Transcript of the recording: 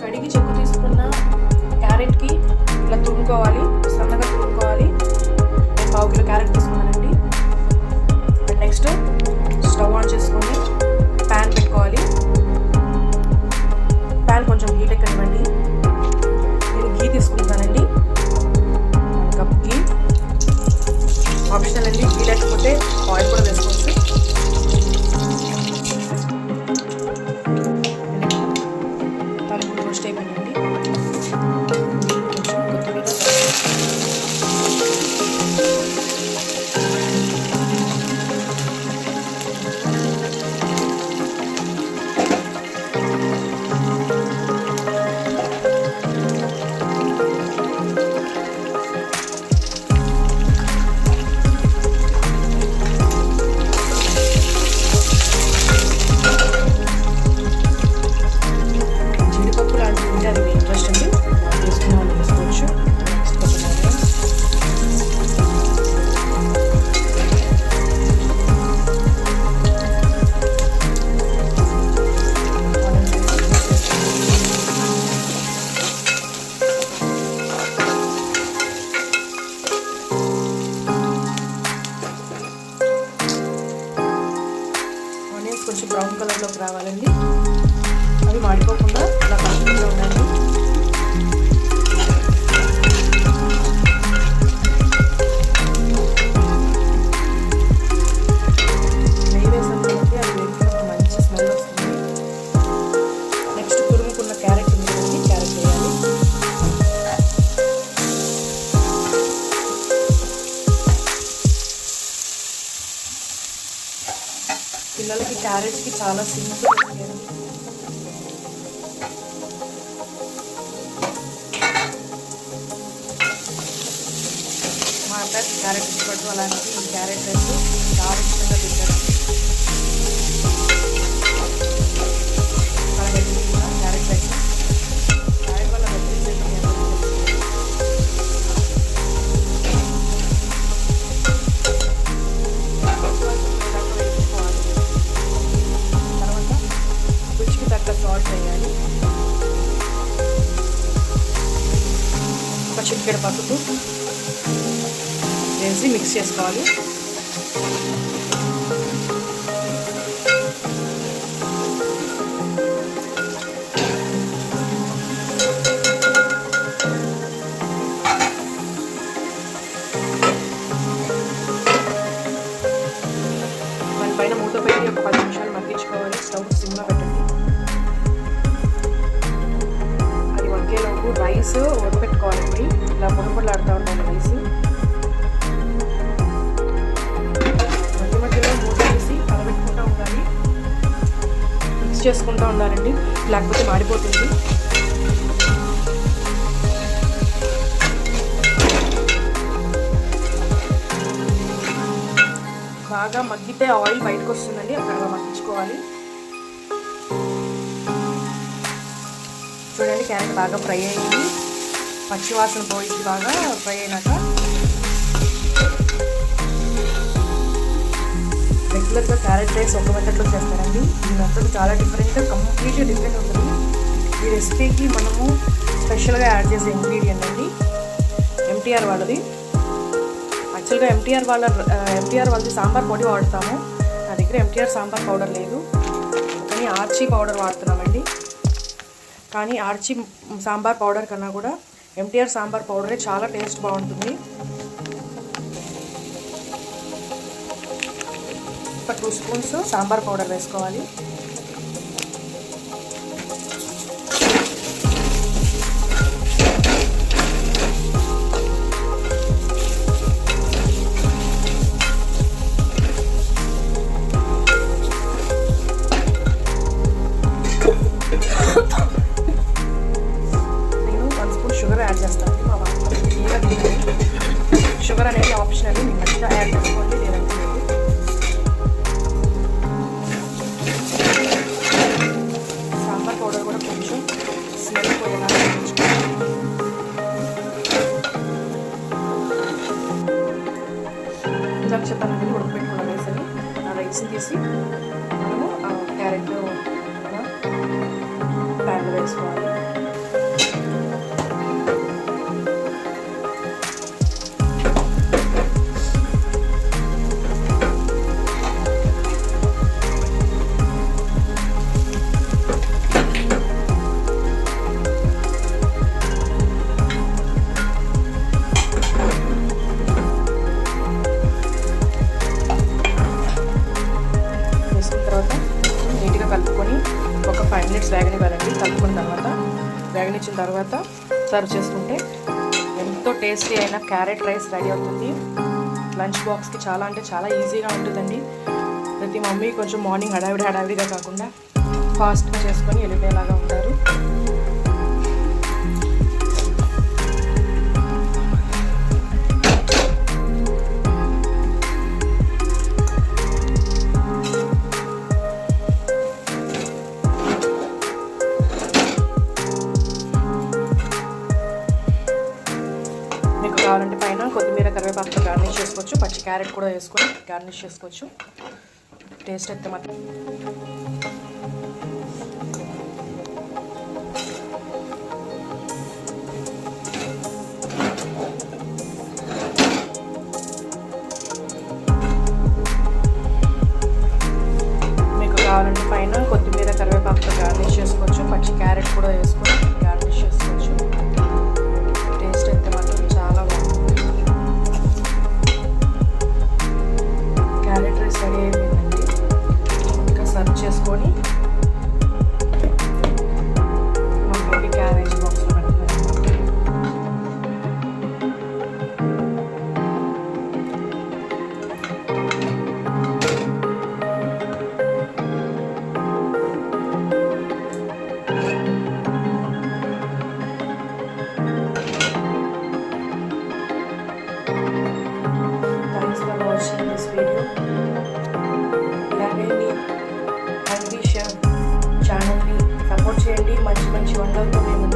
కడిగి చెక్కు తీసుకున్న క్యారెట్కి ఇలా తురుముకోవాలి, సన్నగా తురుముకోవాలి. 1/2 కిలో క్యారెట్ తీసుకున్నానండి. నెక్స్ట్ స్టవ్ ఆన్ చేసుకొని ప్యాన్ పెట్టుకోవాలి. ప్యాన్ కొంచెం హీట్ ఎక్కనివ్వండి. నేను ఘీ తీసుకుంటానండి, 1 కప్ ఘీ. ఆప్షనల్ అండి, ఘీ లేకపోతే ఆయిల్ కూడా వేసుకోవచ్చు. రోస్ట్ అయిపోయిందండి. కొంచెం బ్రౌన్ కలర్లోకి రావాలండి. అవి మాడిపోకుండా ఇలా కలుపుతూ ఉండండి. నెయ్యి వేసేసరికి అది వేసినప్పుడు మంచి స్మెల్ వస్తుంది. నెక్స్ట్ తురుముకున్న క్యారెట్ ఉంది, క్యారెట్ వేయాలి. పిల్లలకి క్యారెట్స్కి చాలా సింపుల్ అండి. మా అబ్బాయి క్యారెట్ ఇష్టపడటం అలాంటి ఈ క్యారెట్ రైస్ చాలా ఇష్టంగా తింటారు. చాలా హెల్తీ కూడా క్యారెట్ రైస్. క్యారెట్ వల్ల సాల్ట్ వేయాలి. ఒక చిటికెడు పసుపు వేసి మిక్స్ చేసుకోవాలి. దానిపైన మూత పెట్టి ఒక 10 నిమిషాలు మగ్గించుకోవాలి. స్టవ్ సిమ్లో పెట్టండి. రైస్ ఉడకపెట్టుకోవాలండి. ఇలా పొడపొడలాడుతూ ఉండాలి రైస్. మధ్య మధ్యలో మూత వేసి కలబెట్టుకుంటూ ఉండాలి, మిక్స్ చేసుకుంటూ ఉండాలండి, లేకపోతే మాడిపోతుంది. బాగా మగ్గితే ఆయిల్ బయటకు వస్తుందండి, అక్కడ మగ్గించుకోవాలి. చూడండి, క్యారెట్ బాగా ఫ్రై అయ్యింది. పచ్చివాసన పోయింది. బాగా ఫ్రై అయినాక రెగ్యులర్గా క్యారెట్ రైస్ ఒక మెథడ్లో చేస్తారండి. ఈ మెథడ్ చాలా డిఫరెంట్, కంప్లీట్గా డిఫరెంట్ ఉంటుంది. ఈ రెసిపీకి మనము స్పెషల్గా యాడ్ చేసే ఇంగ్రీడియంట్ అండి ఎంటీఆర్ వాళ్ళది. యాక్చువల్గా ఎంటీఆర్ వాళ్ళది సాంబార్ పొడి వాడతాము. నా దగ్గర ఎంటీఆర్ సాంబార్ పౌడర్ లేదు, కానీ ఆర్చీ పౌడర్ వాడుతున్నామండి. కానీ ఆర్చీ సాంబార్ పౌడర్ కన్నా కూడా ఎంటీఆర్ సాంబార్ పౌడరే చాలా టేస్ట్ బాగుంటుంది. ఒక 2 స్పూన్స్ సాంబార్ పౌడర్ వేసుకోవాలి. నేను 1 స్పూన్ షుగర్ యాడ్ చేస్తాను. మా షుగర్ అనేది ఆప్షనల్, మీకు నచ్చితే యాడ్ చేసుకోండి, లేదంటే లేదు. ఇందాక చెప్పాను కదా ఉడకపెట్టుకున్న రైస్ అని, ఆ రైస్ని తీసి మనము క్యారెట్ ప్యాన్లో వేసుకోవాలి. నీట్గా కలుపుకొని ఒక 5 minutes వేగనివ్వాలండి. కలుపుకున్న తర్వాత వేగనిచ్చిన తర్వాత సర్వ్ చేసుకుంటే ఎంతో టేస్టీ అయిన క్యారెట్ రైస్ రెడీ అవుతుంది. లంచ్ బాక్స్కి చాలా అంటే చాలా ఈజీగా ఉంటుందండి. ప్రతి మమ్మీ కొంచెం మార్నింగ్ హడావిడిగా కాకుండా ఫాస్ట్గా చేసుకొని వెళ్ళిపోయేలాగా ఉంటారు. మీకు కావాలంటే పైన కొత్తిమీర కరివేపాకుతో గార్నిష్ చేసుకోవచ్చు. పచ్చి క్యారెట్ కూడా వేసుకొని గార్నిష్ చేసుకోవచ్చు. టేస్ట్ అయితే మాత్రం మీకు కావాలంటే పైన కొత్తిమీర కరివేపాకుతో గార్నిష్ చేసుకోవచ్చు. పచ్చి క్యారెట్ కూడా వేసుకొని గార్నిష్ చేసుకోవచ్చు. టేస్ట్ అయితే మాత్రం చాలా బాగుంది. క్యారెట్ రైస్ రెడీ అయిపోయిందండి. ఇంకా సర్వ్ చేసుకొని మమ్మీకి క్యారేజ్ బాక్స్లో పెట్టుకున్నాను. Thanks for watching this video. ఇలాగే మీ హంగ్రీ షెఫ్ ఛానల్ని సపోర్ట్ చేయండి. మంచి మంచి వంటలతో మేము